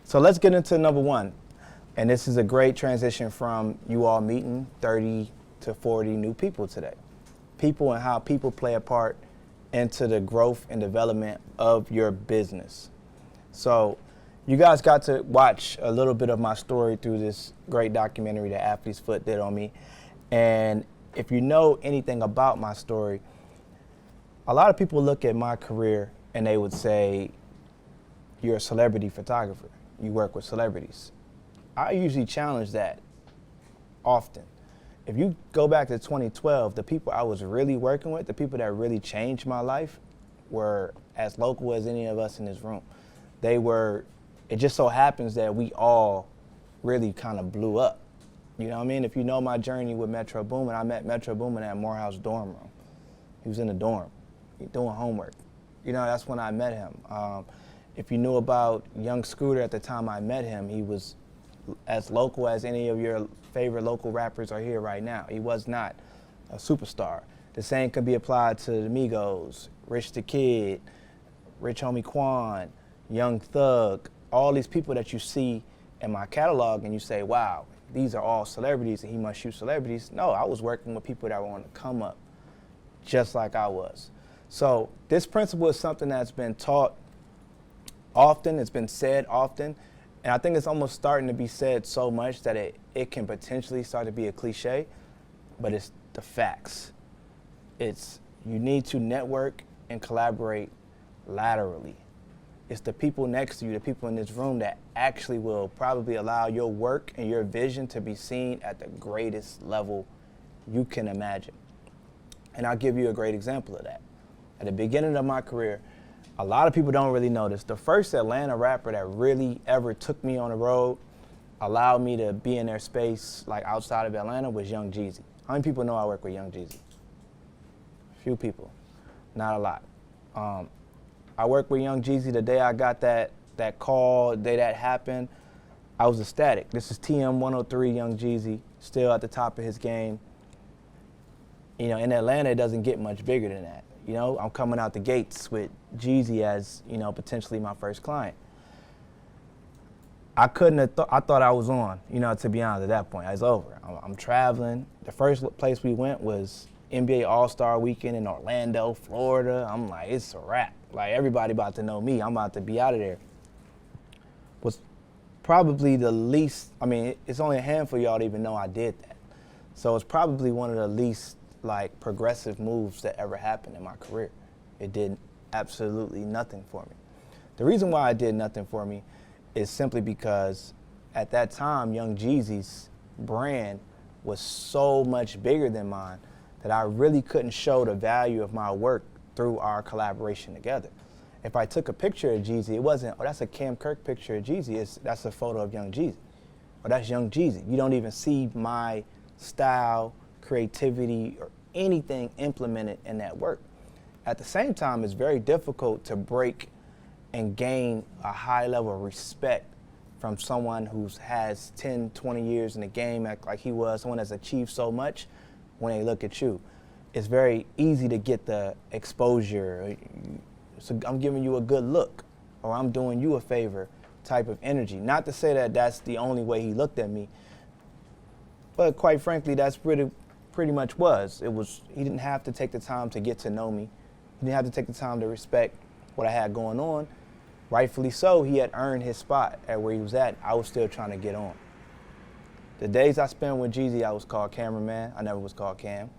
So let's get into number one. And this is a great transition from you all meeting 30 to 40 new people today. People and how people play a part into the growth and development of your business. So you guys got to watch a little bit of my story through this great documentary that Athlete's Foot did on me. And if you know anything about my story, a lot of people look at my career and they would say, you're a celebrity photographer. You work with celebrities. I usually challenge that often. If you go back to 2012, the people I was really working with, the people that really changed my life were as local as any of us in this room. It just so happens that we all really kind of blew up. You know what I mean? If you know my journey with Metro Boomin, I met Metro Boomin at Morehouse dorm room. He was in the dorm, doing homework. You know, that's when I met him. If you knew about Young Scooter at the time I met him, he was as local as any of your favorite local rappers are here right now. He was not a superstar. The same could be applied to the Migos, Rich the Kid, Rich Homie Quan, Young Thug, all these people that you see in my catalog and you say, wow, these are all celebrities and he must shoot celebrities. No, I was working with people that were on the come up, just like I was. So this principle is something that's been taught often, it's been said often, and I think it's almost starting to be said so much that it can potentially start to be a cliche, but it's the facts. It's you need to network and collaborate laterally. It's the people next to you, the people in this room that actually will probably allow your work and your vision to be seen at the greatest level you can imagine. And I'll give you a great example of that. At the beginning of my career, a lot of people don't really know this. The first Atlanta rapper that really ever took me on the road, allowed me to be in their space like outside of Atlanta was Young Jeezy. How many people know I work with Young Jeezy? Few people, not a lot. I worked with Young Jeezy the day I got that call, the day that happened. I was ecstatic. This is TM 103 Young Jeezy, still at the top of his game. You know, in Atlanta, it doesn't get much bigger than that. You know, I'm coming out the gates with Jeezy as, you know, potentially my first client. I thought I was on, you know, to be honest, at that point. It's over. I'm traveling. The first place we went was NBA All-Star Weekend in Orlando, Florida. I'm like, it's a wrap. Like, everybody about to know me. I'm about to be out of there. Was probably the least, I mean, it's only a handful of y'all to even know I did that. So it's probably one of the least, like, progressive moves that ever happened in my career. It did absolutely nothing for me. The reason why it did nothing for me is simply because at that time, Young Jeezy's brand was so much bigger than mine that I really couldn't show the value of my work through our collaboration together. If I took a picture of Jeezy, it wasn't, oh, that's a Kirk picture of Jeezy, that's a photo of Young Jeezy. Or that's Young Jeezy. You don't even see my style, creativity, or anything implemented in that work. At the same time, it's very difficult to break and gain a high level of respect from someone who has 10, 20 years in the game, like he was, someone that's achieved so much when they look at you. It's very easy to get the exposure. So I'm giving you a good look, or I'm doing you a favor type of energy. Not to say that that's the only way he looked at me, but quite frankly, that's pretty much was. He didn't have to take the time to get to know me. He didn't have to take the time to respect what I had going on. Rightfully so, he had earned his spot at where he was at. I was still trying to get on. The days I spent with Jeezy, I was called cameraman. I never was called Cam.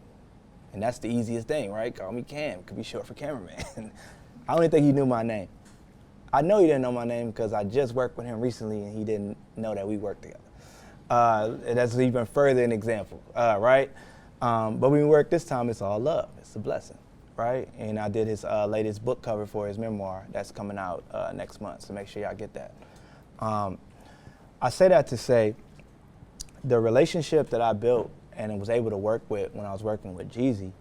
And that's the easiest thing, right? Call me Cam. Could be short for cameraman. I don't even think he knew my name. I know he didn't know my name because I just worked with him recently and he didn't know that we worked together. And that's even further an example, right? But when we work this time, it's all love. It's a blessing, right? And I did his latest book cover for his memoir that's coming out next month, so make sure y'all get that. I say that to say the relationship that I built and was able to work with when I was working with Jeezy,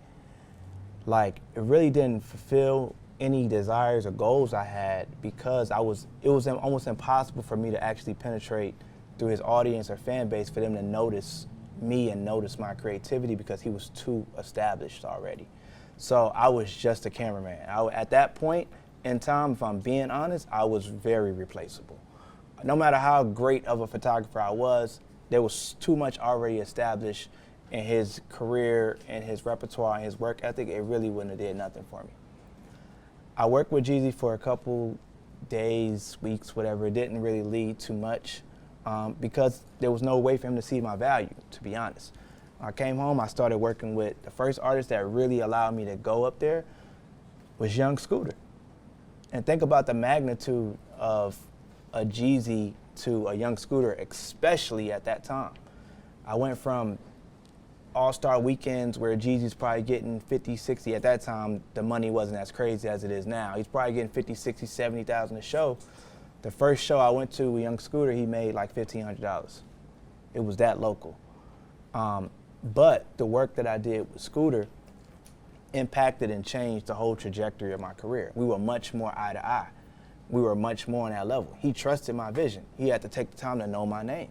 like, it really didn't fulfill any desires or goals I had because it was almost impossible for me to actually penetrate through his audience or fan base for them to notice me and notice my creativity because he was too established already. So I was just a cameraman. At that point in time, if I'm being honest, I was very replaceable. no matter how great of a photographer I was, there was too much already established in his career and his repertoire and his work ethic. It really wouldn't have did nothing for me. I worked with Jeezy for a couple days, weeks, whatever. It didn't really lead to much because there was no way for him to see my value, to be honest. When I came home, I started working with the first artist that really allowed me to go up there was Young Scooter. And think about the magnitude of a Jeezy to a Young Scooter, especially at that time. I went from all-star weekends where Jeezy's probably getting 50, 60. At that time, the money wasn't as crazy as it is now. He's probably getting 50, 60, 70,000 a show. The first show I went to with Young Scooter, he made like $1,500. It was that local. But the work that I did with Scooter impacted and changed the whole trajectory of my career. We were much more eye to eye. We were much more on that level. He trusted my vision. He had to take the time to know my name.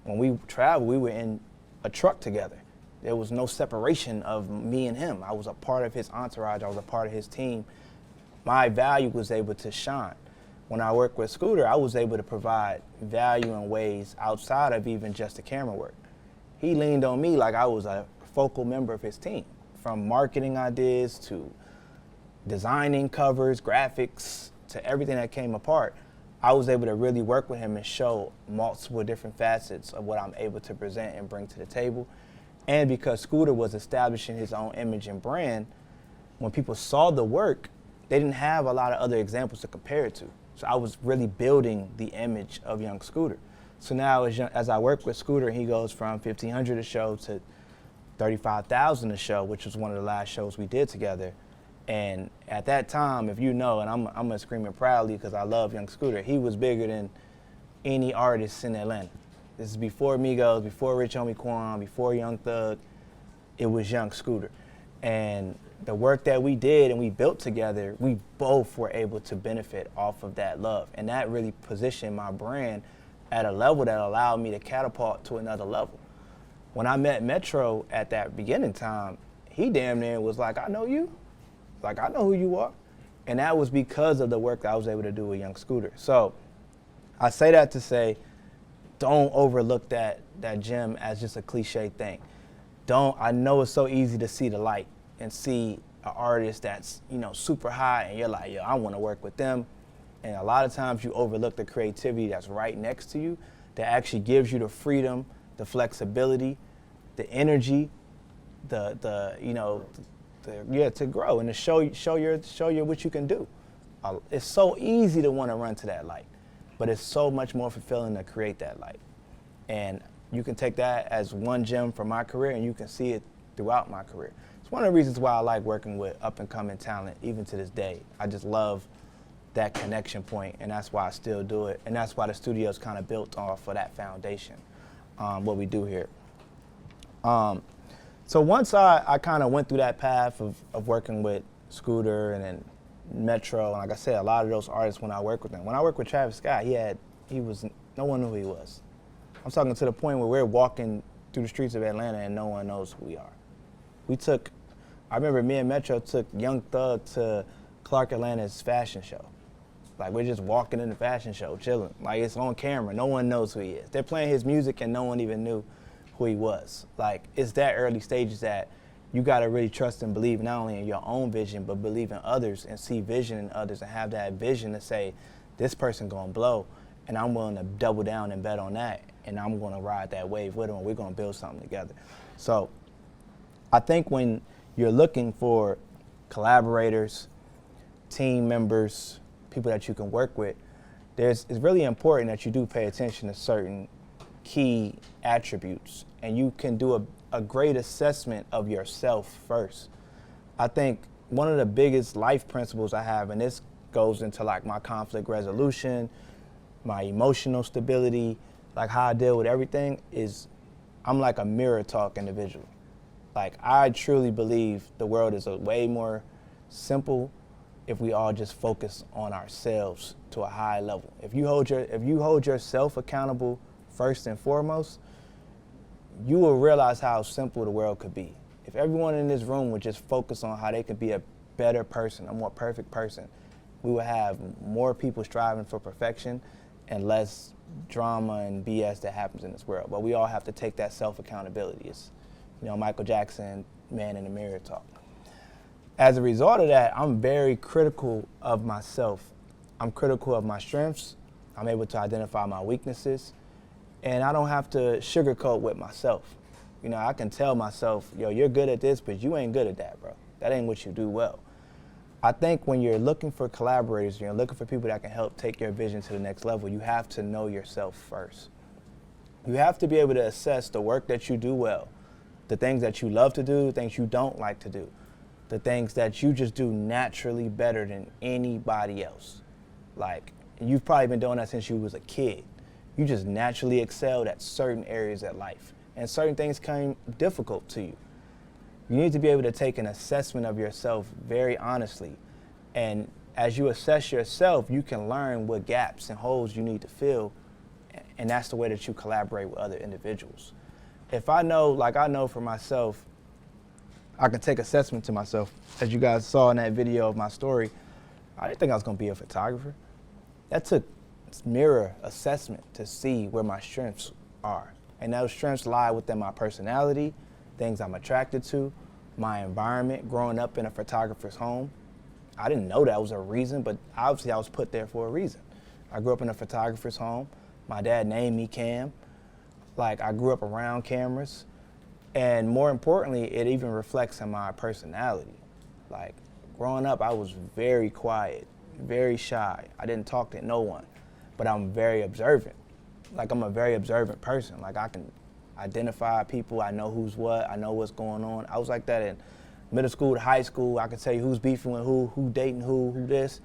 When we traveled, we were in a truck together. There was no separation of me and him. I was a part of his entourage. I was a part of his team. My value was able to shine. When I worked with Scooter, I was able to provide value in ways outside of even just the camera work. He leaned on me like I was a focal member of his team, from marketing ideas to designing covers, graphics, to everything that came apart. I was able to really work with him and show multiple different facets of what I'm able to present and bring to the table. And because Scooter was establishing his own image and brand, when people saw the work, they didn't have a lot of other examples to compare it to. So I was really building the image of Young Scooter. So now as I work with Scooter, he goes from $1,500 a show to $35,000 a show, which was one of the last shows we did together. And at that time, if you know, and I'm gonna scream it proudly because I love Young Scooter, he was bigger than any artist in Atlanta. This is before Migos, before Rich Homie Quan, before Young Thug. It was Young Scooter. And the work that we did and we built together, we both were able to benefit off of that love. And that really positioned my brand at a level that allowed me to catapult to another level. When I met Metro at that beginning time, he damn near was like, I know you. Like, I know who you are. And that was because of the work that I was able to do with Young Scooter. So I say that to say, don't overlook that gem as just a cliche thing. I know it's so easy to see the light and see an artist that's, super high and you're like, yo, I want to work with them. And a lot of times you overlook the creativity that's right next to you that actually gives you the freedom, the flexibility, the energy, to grow and to show you what you can do. It's so easy to want to run to that light, but it's so much more fulfilling to create that light. And you can take that as one gem from my career and you can see it throughout my career. It's one of the reasons why I like working with up-and-coming talent, even to this day. I just love that connection point, and that's why I still do it. And that's why the studio's kind of built off of that foundation, what we do here. So once I kind of went through that path of working with Scooter and then Metro, and like I said, a lot of those artists when I work with them. When I worked with Travis Scott, no one knew who he was. I'm talking to the point where we're walking through the streets of Atlanta and no one knows who we are. I remember me and Metro took Young Thug to Clark Atlanta's fashion show. Like, we're just walking in the fashion show, chilling. Like, it's on camera. No one knows who he is. They're playing his music and no one even knew who he was. Like, it's that early stages that you got to really trust and believe not only in your own vision, but believe in others and see vision in others and have that vision to say, this person going to blow, and I'm willing to double down and bet on that, and I'm going to ride that wave with them, and we're going to build something together. So I think when you're looking for collaborators, team members, people that you can work with, it's really important that you do pay attention to certain key attributes, and you can do a great assessment of yourself first. I think one of the biggest life principles I have, and this goes into like my conflict resolution, my emotional stability, like how I deal with everything, is I'm like a mirror talk individual. Like, I truly believe the world is a way more simple if we all just focus on ourselves to a high level. If you hold yourself accountable first and foremost, you will realize how simple the world could be. If everyone in this room would just focus on how they could be a better person, a more perfect person, we would have more people striving for perfection and less drama and BS that happens in this world. But we all have to take that self-accountability. It's, Michael Jackson, man in the mirror talk. As a result of that, I'm very critical of myself. I'm critical of my strengths. I'm able to identify my weaknesses. And I don't have to sugarcoat with myself. I can tell myself, you're good at this, but you ain't good at that, bro. That ain't what you do well. I think when you're looking for collaborators, you're looking for people that can help take your vision to the next level, you have to know yourself first. You have to be able to assess the work that you do well, the things that you love to do, the things you don't like to do, the things that you just do naturally better than anybody else. Like, you've probably been doing that since you was a kid. You just naturally excelled at certain areas of life, and certain things came difficult to you. You need to be able to take an assessment of yourself very honestly. And as you assess yourself, you can learn what gaps and holes you need to fill. And that's the way that you collaborate with other individuals. If I know for myself, I can take assessment to myself. As you guys saw in that video of my story, I didn't think I was going to be a photographer. That took mirror assessment to see where my strengths are. And those strengths lie within my personality, things I'm attracted to, my environment, growing up in a photographer's home. I didn't know that was a reason, but obviously I was put there for a reason. I grew up in a photographer's home. My dad named me Cam. I grew up around cameras. And more importantly, it even reflects in my personality. Growing up, I was very quiet, very shy. I didn't talk to no one, but I'm very observant. I'm a very observant person. I can identify people. I know who's what. I know what's going on. I was like that in middle school to high school. I could tell you who's beefing with who dating who this,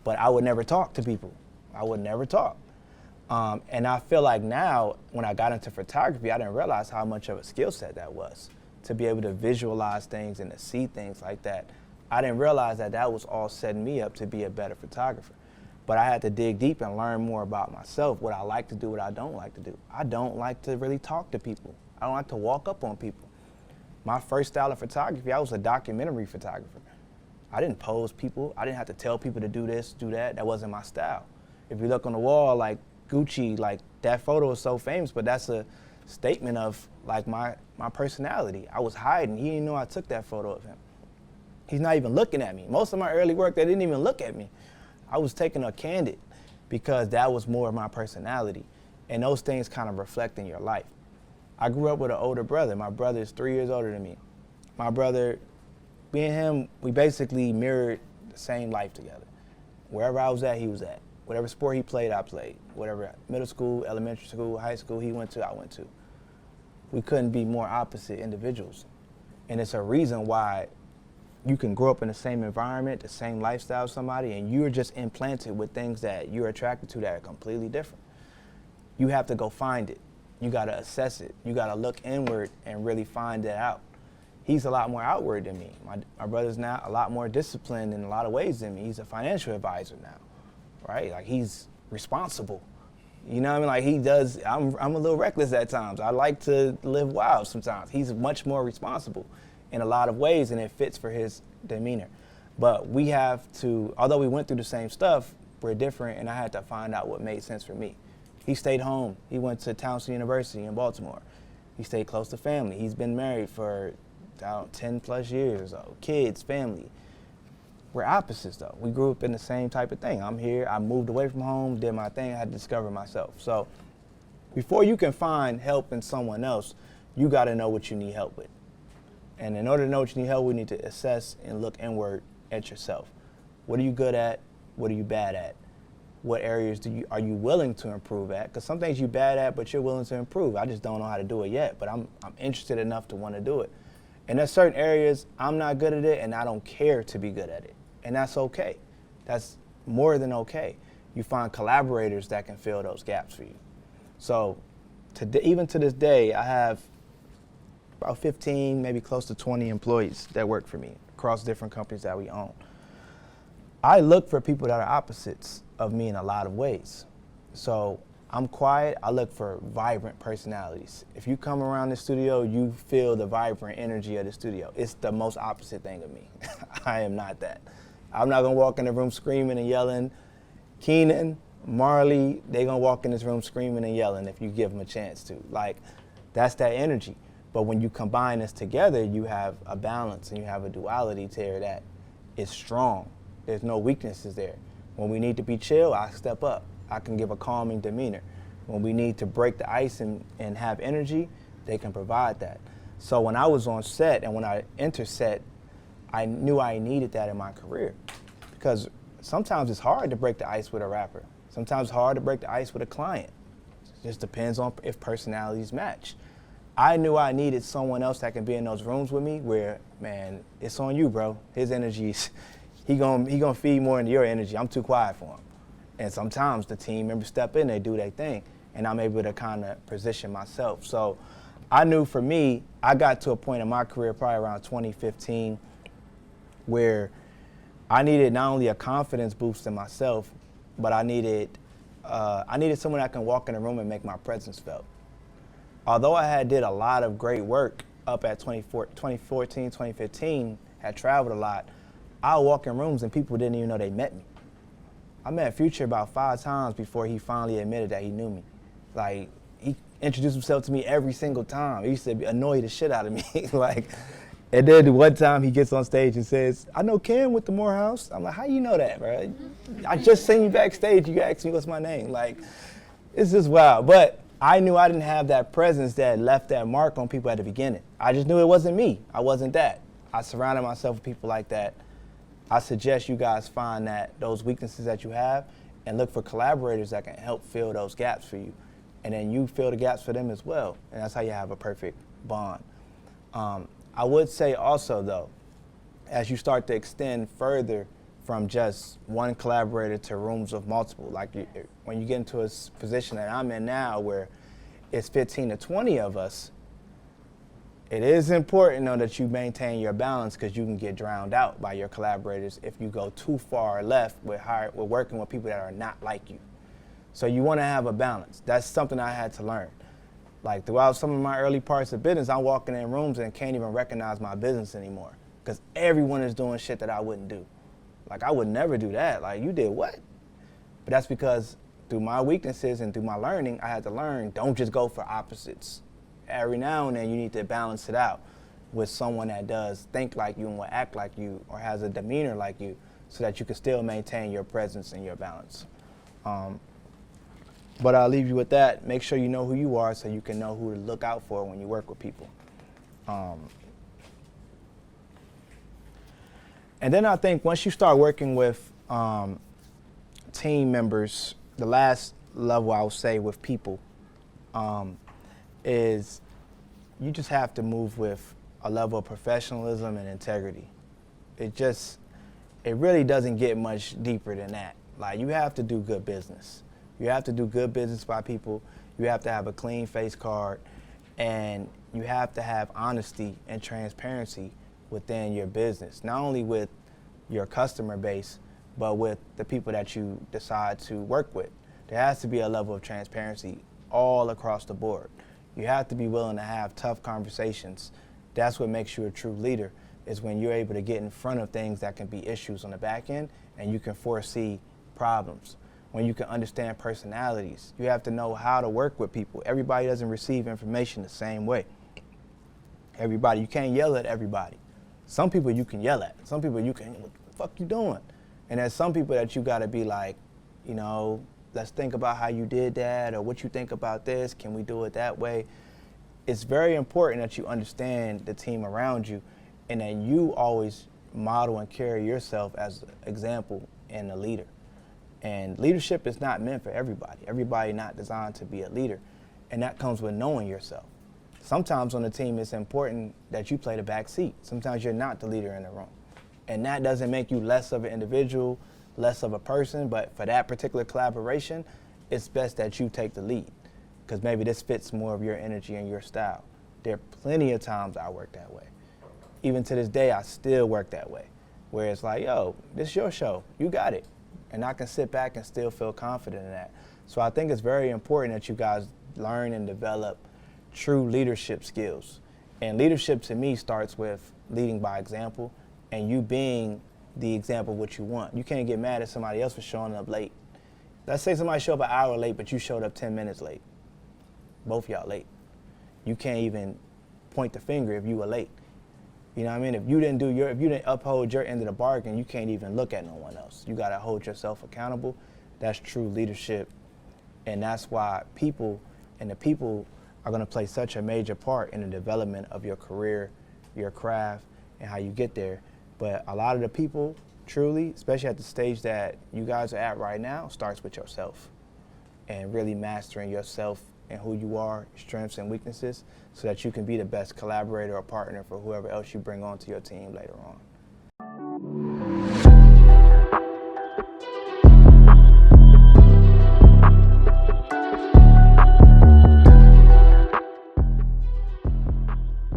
but I would never talk to people. I would never talk. And I feel like now, when I got into photography, I didn't realize how much of a skill set that was, to be able to visualize things and to see things like that. I didn't realize that that was all setting me up to be a better photographer. But I had to dig deep and learn more about myself, what I like to do, what I don't like to do. I don't like to really talk to people. I don't like to walk up on people. My first style of photography, I was a documentary photographer. I didn't pose people. I didn't have to tell people to do this, do that. That wasn't my style. If you look on the wall, Gucci, that photo is so famous, but that's a statement of my personality. I was hiding. He didn't know I took that photo of him. He's not even looking at me. Most of my early work, they didn't even look at me. I was taking a candid because that was more of my personality. And those things kind of reflect in your life. I grew up with an older brother. My brother is 3 years older than me. My brother, me and him, we basically mirrored the same life together. Wherever I was at, he was at. Whatever sport he played, I played. Whatever middle school, elementary school, high school he went to, I went to. We couldn't be more opposite individuals. And it's a reason why you can grow up in the same environment, the same lifestyle as somebody, and you're just implanted with things that you're attracted to that are completely different. You have to go find it. You got to assess it. You got to look inward and really find it out. He's a lot more outward than me. My brother's now a lot more disciplined in a lot of ways than me. He's a financial advisor now, right? He's responsible. You know what I mean? He does, I'm a little reckless at times. I like to live wild sometimes. He's much more responsible in a lot of ways, and it fits for his demeanor. But we have to, although we went through the same stuff, we're different, and I had to find out what made sense for me. He stayed home. He went to Towson University in Baltimore. He stayed close to family. He's been married for 10 plus years or so. Kids, family. We're opposites though. We grew up in the same type of thing. I'm here, I moved away from home, did my thing, I had to discover myself. So before you can find help in someone else, you gotta know what you need help with. And in order to know what you need help with, you need to assess and look inward at yourself. What are you good at? What are you bad at? What areas are you willing to improve at? Because some things you're bad at, but you're willing to improve. I just don't know how to do it yet, but I'm interested enough to want to do it. And there's certain areas I'm not good at it, and I don't care to be good at it. And that's okay. That's more than okay. You find collaborators that can fill those gaps for you. So even to this day, I have about 15, maybe close to 20 employees that work for me across different companies that we own. I look for people that are opposites of me in a lot of ways. So I'm quiet, I look for vibrant personalities. If you come around the studio, you feel the vibrant energy of the studio. It's the most opposite thing of me. I am not that. I'm not gonna walk in the room screaming and yelling, Keenan, Marley, they gonna walk in this room screaming and yelling if you give them a chance to. Like, that's that energy. But when you combine this together, you have a balance and you have a duality there that is strong. There's no weaknesses there. When we need to be chill, I step up. I can give a calming demeanor. When we need to break the ice and have energy, they can provide that. So when I was on set and when I enter set, I knew I needed that in my career. Because sometimes it's hard to break the ice with a rapper. Sometimes it's hard to break the ice with a client. It just depends on if personalities match. I knew I needed someone else that can be in those rooms with me where, man, it's on you, bro. His energy's, he gonna feed more into your energy. I'm too quiet for him. And sometimes the team members step in, they do their thing, and I'm able to kind of position myself. So I knew for me, I got to a point in my career probably around 2015 where I needed not only a confidence boost in myself, but I needed someone that can walk in a room and make my presence felt. Although I had did a lot of great work up at 2014, 2015, had traveled a lot, I would walk in rooms and people didn't even know they met me. I met Future about 5 times before he finally admitted that he knew me. Like, he introduced himself to me every single time. He used to annoy the shit out of me. Like, and then one time he gets on stage and says, I know Ken with the Morehouse. I'm like, how you know that, bro? I just seen you backstage, you asked me what's my name. Like, it's just wild. But I knew I didn't have that presence that left that mark on people at the beginning. I just knew it wasn't me. I wasn't that. I surrounded myself with people like that. I suggest you guys find those weaknesses that you have and look for collaborators that can help fill those gaps for you. And then you fill the gaps for them as well. And that's how you have a perfect bond. I would say also, though, as you start to extend further from just one collaborator to rooms of multiple, like when you get into a position that I'm in now where it's 15 to 20 of us, it is important, though, that you maintain your balance because you can get drowned out by your collaborators if you go too far left with working with people that are not like you. So you want to have a balance. That's something I had to learn. Like throughout some of my early parts of business, I'm walking in rooms and can't even recognize my business anymore because everyone is doing shit that I wouldn't do. Like, I would never do that. Like, you did what? But that's because through my weaknesses and through my learning, I had to learn, don't just go for opposites. Every now and then you need to balance it out with someone that does think like you and will act like you or has a demeanor like you so that you can still maintain your presence and your balance. But I'll leave you with that. Make sure you know who you are so you can know who to look out for when you work with people. And then I think once you start working with team members, the last level I would say with people is you just have to move with a level of professionalism and integrity. It really doesn't get much deeper than that. Like, you have to do good business. You have to do good business by people. You have to have a clean face card, and you have to have honesty and transparency within your business, not only with your customer base, but with the people that you decide to work with. There has to be a level of transparency all across the board. You have to be willing to have tough conversations. That's what makes you a true leader, is when you're able to get in front of things that can be issues on the back end and you can foresee problems. When you can understand personalities, you have to know how to work with people. Everybody doesn't receive information the same way. You can't yell at everybody. Some people you can yell at. Some people you can, what the fuck you doing? And there's some people that you gotta be like, you know, let's think about how you did that, or what you think about this, can we do it that way? It's very important that you understand the team around you and that you always model and carry yourself as an example and a leader. And leadership is not meant for everybody. Everybody not designed to be a leader. And that comes with knowing yourself. Sometimes on the team it's important that you play the back seat. Sometimes you're not the leader in the room. And that doesn't make you less of an individual, less of a person, but for that particular collaboration, it's best that you take the lead because maybe this fits more of your energy and your style. There are plenty of times I work that way. Even to this day, I still work that way, where it's like, yo, this is your show, you got it. And I can sit back and still feel confident in that. So I think it's very important that you guys learn and develop true leadership skills. And leadership to me starts with leading by example and you being the example of what you want. You can't get mad at somebody else for showing up late. Let's say somebody showed up an hour late, but you showed up 10 minutes late. Both y'all late. You can't even point the finger if you were late. You know what I mean? If you didn't uphold your end of the bargain, you can't even look at no one else. You gotta hold yourself accountable. That's true leadership. And that's why people are gonna play such a major part in the development of your career, your craft, and how you get there. But a lot of the people, truly, especially at the stage that you guys are at right now, starts with yourself. And really mastering yourself and who you are, strengths and weaknesses, so that you can be the best collaborator or partner for whoever else you bring onto your team later on.